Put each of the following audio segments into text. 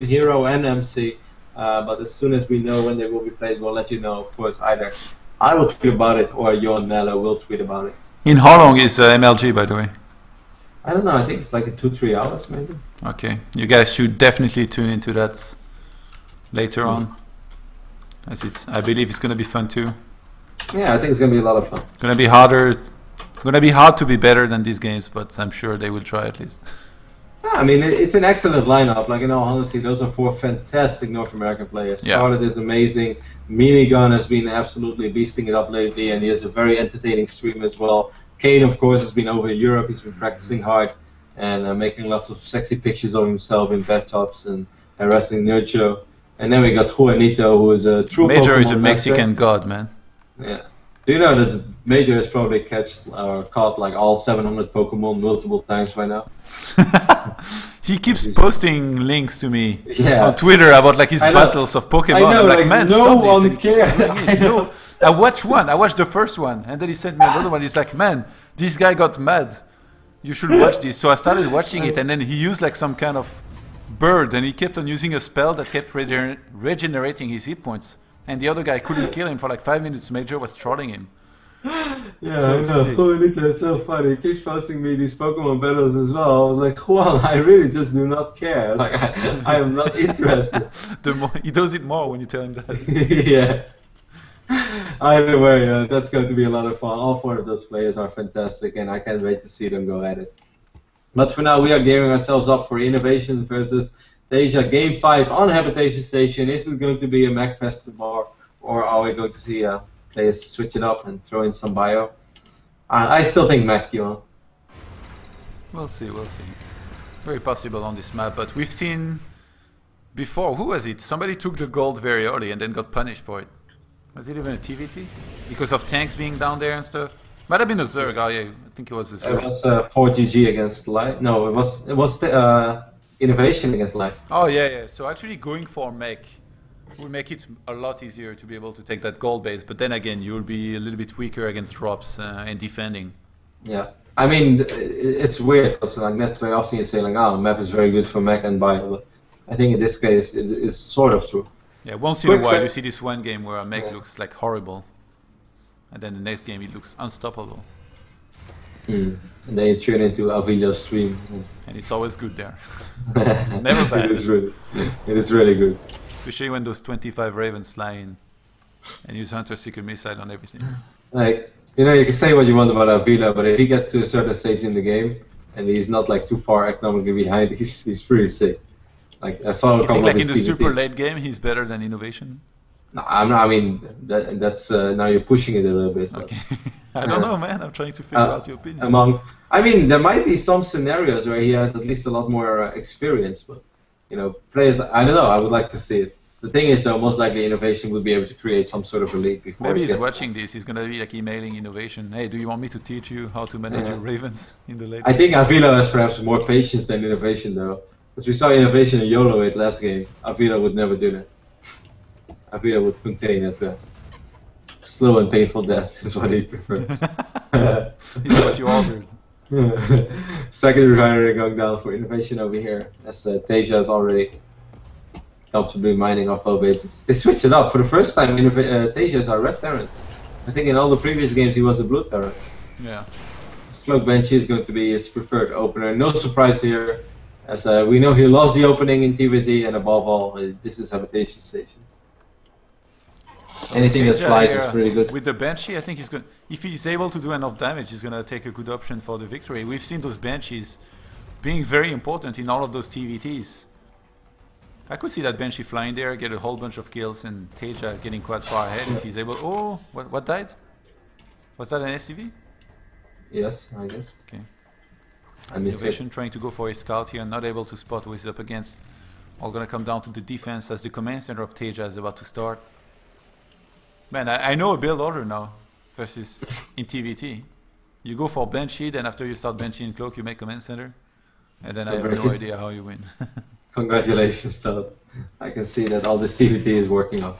Hero and MC. But as soon as we know when they will be played, we'll let you know. Of course, either I will tweet about it or you and Mello will tweet about it. In how long is MLG, by the way? I don't know. I think it's like 2-3 hours, maybe. Okay, you guys should definitely tune into that later on, as I believe it's going to be fun too. Yeah, I think it's going to be a lot of fun. Going to be harder. Going to be hard to be better than these games, but I'm sure they will try at least. Yeah, I mean, it's an excellent lineup. Like, in all honesty, those are 4 fantastic North American players. Yeah. Scarlet is amazing. Minigun has been absolutely beasting it up lately, and he has a very entertaining stream as well. Kane, of course, has been over Europe. He's been practicing hard and making lots of sexy pictures of himself in bathtubs and harassing Nurcho. And then we got Juanito, who is a true Major Pokemon is a Mexican god, man. Yeah. Do you know that Major has probably caught like all 700 Pokemon multiple times by now? He keeps posting links to me on Twitter about like his battles of Pokemon. I know, I'm like, man, no stop one this. cares. No, I watched one. I watched the first one, and then he sent me another one. He's like, man, this guy got mad. You should watch this. So I started watching it, and then he used like some kind of bird, and he kept on using a spell that kept regenerating his hit points. And the other guy couldn't kill him for like 5 minutes. Major was trolling him. Yeah, so I know. Juanito is so funny. He keeps posting me these Pokemon battles as well. I was like, Juan, I really just do not care. Like, I am not interested. He does it more when you tell him that. Yeah. Either way, that's going to be a lot of fun. All 4 of those players are fantastic, and I can't wait to see them go at it. But for now, we are gearing ourselves up for INnoVation versus TaeJa Game 5 on Habitation Station. Is it going to be a Mac Festival, or are we going to see players switch it up and throw in some bio? I still think Mac, you know. We'll see, we'll see. Very possible on this map, but we've seen before, who was it? Somebody took the gold very early and then got punished for it. Was it even a TVT? Because of tanks being down there and stuff? Might have been a Zerg, oh yeah, I think it was a Zerg. It was 4GG against Life. No, it was INnoVation against Life. Oh yeah. So actually going for mech will make it a lot easier to be able to take that gold base, but then again you'll be a little bit weaker against drops and defending. Yeah, I mean it's weird because like that's very often you say like, oh, map is very good for mech and bio, but I think in this case it is sort of true. Yeah, once in a while you see this one game where a mech looks like horrible, and then the next game it looks unstoppable. And then you tune into Avilo's stream. And it's always good there. Never bad. It is really good. Especially when those 25 ravens fly in and use Hunter-Seeker missile on everything. Like, you know, you can say what you want about Avila, but if he gets to a certain stage in the game and he's not like too far economically behind, he's pretty sick. Like I saw a couple think like of in the super late game he's better than INnoVation? No, I'm not. I mean, that's now you're pushing it a little bit. Okay. I don't know, man. I'm trying to figure out your opinion. I mean, there might be some scenarios where he has at least a lot more experience, but you know, players. I don't know. I would like to see it. The thing is, though, most likely INnoVation would be able to create some sort of a league before. Maybe he's watching this. He's gonna be like emailing INnoVation. Hey, do you want me to teach you how to manage your ravens in the late? I think Avila has perhaps more patience than INnoVation, though, because we saw INnoVation and YOLO it last game. Avila would never do that. Avila would contain at best. Slow and painful death is what he prefers. Is what you ordered. Second refinery going down for INnoVation over here, as TaeJa is already comfortably mining off bow bases. They switched it up. For the first time, TaeJa is our red Terran. I think in all the previous games he was a blue Terran. Yeah. His Cloak Banshee is going to be his preferred opener. No surprise here, as we know he lost the opening in TVT, and above all, this is Habitation Station. Anything that flies is pretty good. With the Banshee, I think he's going. If he's able to do enough damage, he's going to take a good option for the victory. We've seen those Banshees being very important in all of those TVTs. I could see that Banshee flying there, get a whole bunch of kills, and TaeJa getting quite far ahead if he's able. Oh, what died? Was that an SCV? Yes, I guess. Okay. INnoVation trying to go for his scout here, not able to spot who he's up against. All going to come down to the defense as the command center of TaeJa is about to start. Man, I know a build order now versus in TVT. You go for Banshee, then after you start Banshee and Cloak, you make command center, and then I have no idea how you win. Congratulations, Todd. I can see that all this TVT is working off.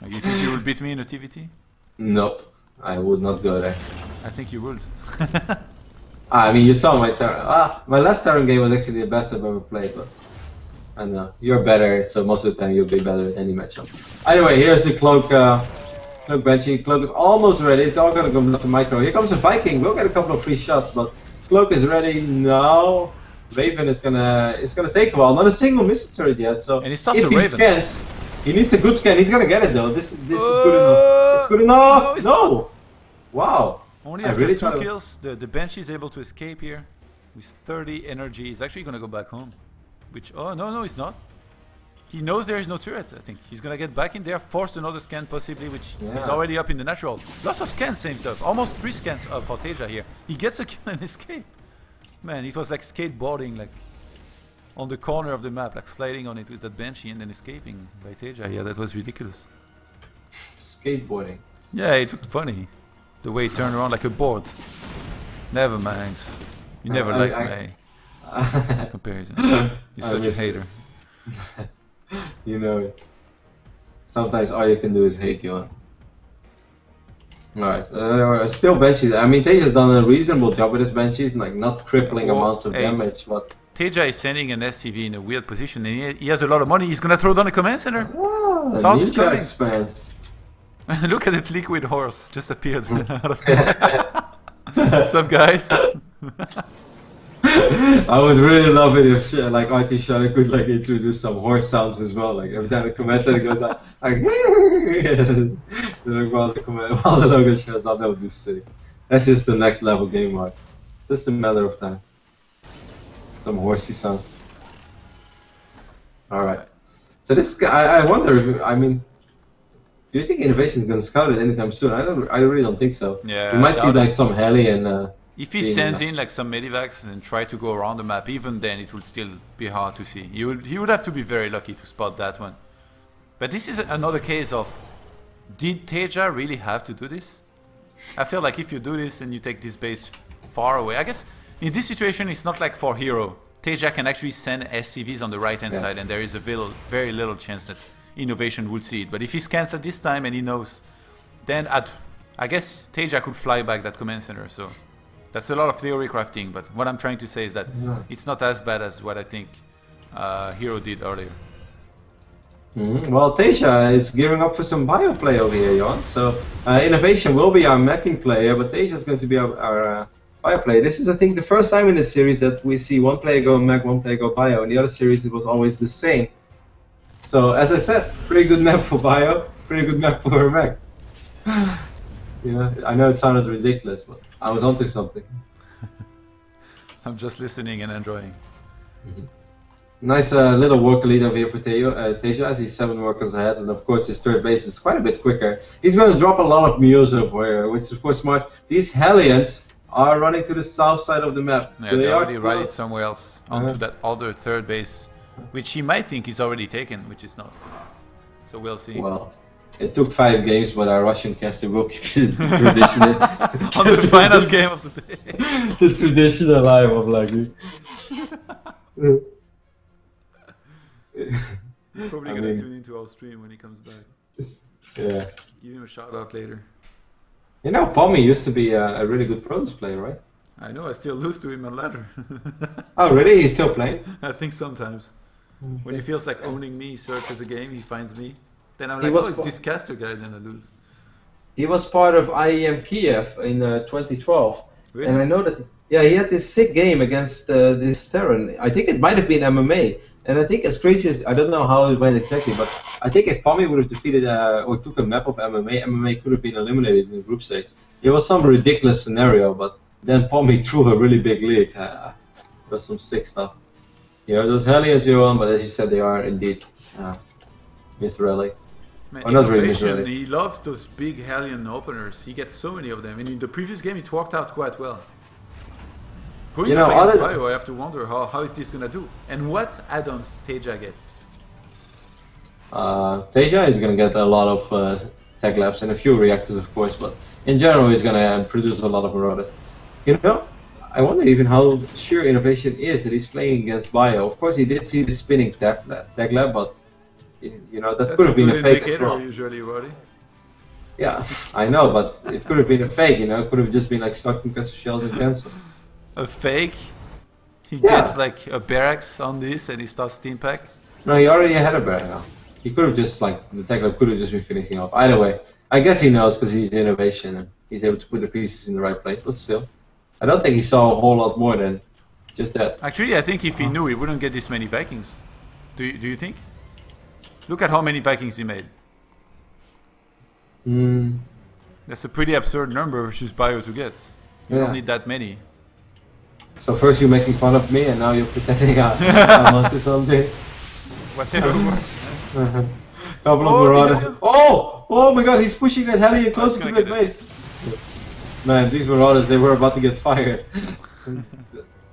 You think you will beat me in a TVT? Nope, I would not go there. I think you would. I mean, you saw my Terran. My last Terran game was actually the best I've ever played, but I know. You're better, so most of the time you'll be better at any matchup. Anyway, here's the Cloak, Cloak Banshee. Cloak is almost ready. It's all gonna go to micro. Here comes a Viking. We'll get a couple of free shots, but Cloak is ready now. Raven is gonna, it's gonna take a while. Not a single missile turret yet, so And he starts if a he Raven. scans, he needs a good scan. He's gonna get it though. This is good enough. It's good enough. No. Wow. Only I after really 2 thought kills, the Banshee is able to escape here. With 30 energy, he's actually gonna go back home. Which, oh no, he's not. He knows there is no turret, I think. He's gonna get back in there, force another scan possibly, which is already up in the natural. Lots of scans saved up. Almost 3 scans for TaeJa here. He gets a kill and escape. Man, it was like skateboarding, like on the corner of the map, like sliding on it with that Banshee and then escaping by TaeJa. Yeah, that was ridiculous. Skateboarding. Yeah, it looked funny. The way he turned around like a board. Never mind. You never liked my comparison. You're such a hater. You know it. Sometimes all you can do is hate you. Alright, still Banshees. I mean, TaeJa's done a reasonable job with his Banshees, like not crippling amounts of damage, but... TaeJa is sending an SCV in a weird position, and he has a lot of money. He's gonna throw down a command center. Salt is coming. Expanse. Look at that liquid horse, just appeared out of nowhere. What's up, guys? I would really love it if like RT Shadow could like introduce some horse sounds as well. Like every time the commentator goes like while the logo shows up, that would be sick. That's just the next level game mode. Just a matter of time. Some horsey sounds. Alright. So this guy, I wonder if, I mean, do you think InnoVation is going to scout it anytime soon? I really don't think so. Yeah. You might see like some heli and. If he sends in like some medivacs and try to go around the map, even then it will still be hard to see. He would have to be very lucky to spot that one. But this is another case of, did TaeJa really have to do this? I feel like if you do this and you take this base far away, I guess in this situation it's not like for Hero. TaeJa can actually send SCVs on the right hand side, and there is a very little chance that InnoVation will see it. But if he scans at this time and he knows, then I guess TaeJa could fly back that command center. So that's a lot of theory crafting, but what I'm trying to say is that it's not as bad as what I think Hero did earlier. Well, TaeJa is gearing up for some bio play over here, Jon. So InnoVation will be our meching player, but TaeJa is going to be our bio player. This is, I think, the first time in this series that we see one player go mech, one player go bio. In the other series, it was always the same. So, as I said, pretty good map for bio, pretty good map for mech. Yeah, I know it sounded ridiculous, but I was onto something. I'm just listening and enjoying. Nice little work lead over here for TaeJa, as he's 7 workers ahead, and of course his third base is quite a bit quicker. He's going to drop a lot of Mews over here, which is of course smart. These Hellions are running to the south side of the map. Yeah, they already ride it somewhere else, onto that other third base, which he might think is already taken, which is not. So we'll see. Well, it took 5 games, but our Russian caster will keep the tradition. On the final game of the day. The tradition alive of Lucky. He's probably going to tune into our stream when he comes back. Yeah. Give him a shout out later. You know, Pommy used to be a really good Protoss player, right? I know, I still lose to him on ladder. Oh, really? He's still playing? I think sometimes. When he feels like owning me, he searches a game, he finds me. Then I'm like, oh, it's this caster guy, then I lose. He was part of IEM Kiev in 2012. Really? And I know that, yeah, he had this sick game against this Terran. I think it might have been MMA. And I think as crazy as, I don't know how it went exactly, but I think if Pommy would have defeated or took a map of MMA, MMA could have been eliminated in the group stage. It was some ridiculous scenario, but then Pommy threw a really big lead. That's some sick stuff. You know, those Hellions you're on, but as you said, they are indeed Miss Relic. Man, or not really Miss Relic. He loves those big Hellion openers. He gets so many of them. And in the previous game, it worked out quite well. Going up against Bio, I have to wonder how is this gonna do, and what add-ons TaeJa gets. TaeJa is gonna get a lot of tech labs and a few reactors, of course, but in general, he's gonna produce a lot of Marauders. You know, I wonder even how sure InnoVation is that he's playing against Bio. Of course, he did see the spinning tech lab, but you know that could have been a fake as well. Usually, Roddy. Yeah, I know, but it could have been a fake. You know, it could have just been like stuck in custom shells and cancel. A fake? He gets like a barracks on this and he starts steam pack? No, he already had a bear now. He could have just, like, the tackler could have just been finishing off. Either way, I guess he knows because he's innovation and he's able to put the pieces in the right place, but still. I don't think he saw a whole lot more than just that. Actually, I think if he knew, he wouldn't get this many Vikings. Do you think? Look at how many Vikings he made. That's a pretty absurd number versus Bio to get. You don't need that many. So first you're making fun of me, and now you're pretending I'm onto something. Whatever works. Couple of Marauders. Oh my god, he's pushing that heli closer to the base. Man, these Marauders, they were about to get fired.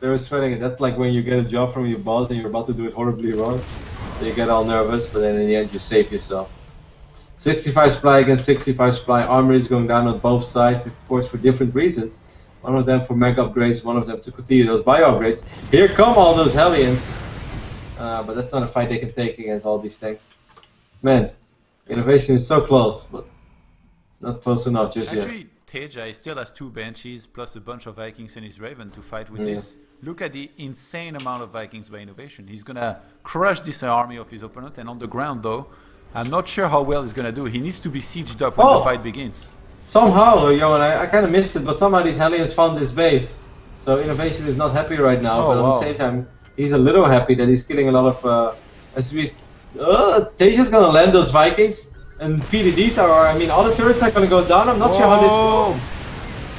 They were sweating it. That's like when you get a job from your boss and you're about to do it horribly wrong. You get all nervous, but then in the end you save yourself. 65 supply against 65 supply. Armor is going down on both sides, of course, for different reasons. One of them for mech upgrades, one of them to continue those bio upgrades. Here come all those Hellions. But that's not a fight they can take against all these tanks. Man, innovation is so close, but not close enough just yet. Actually, TaeJa still has 2 Banshees plus a bunch of Vikings in his Raven to fight with this. Look at the insane amount of Vikings by innovation. He's gonna crush this army of his opponent, and on the ground though, I'm not sure how well he's gonna do. He needs to be sieged up when the fight begins. Somehow, Johan, I kind of missed it, but somehow these Hellions found this base. So innovation is not happy right now, but at the same time, he's a little happy that he's killing a lot of SUVs. TaeJa's gonna land those Vikings, and PDDs are, I mean, all the turrets are gonna go down. I'm not sure how this goes.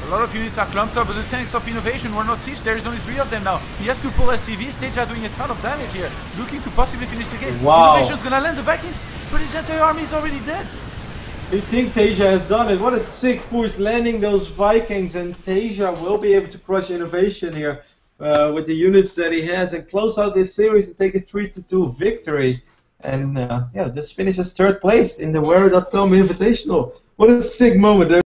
A lot of units are clumped up, but the tanks of innovation were not sieged. There is only 3 of them now. He has to pull SCVs. TaeJa doing a ton of damage here, looking to possibly finish the game. Wow. Innovation's gonna land the Vikings, but his entire army is already dead. You think TaeJa has done it? What a sick push, landing those Vikings, and TaeJa will be able to crush innovation here with the units that he has and close out this series and take a 3-2 victory. And yeah, this finishes 3rd place in the Warer.com Invitational. What a sick moment.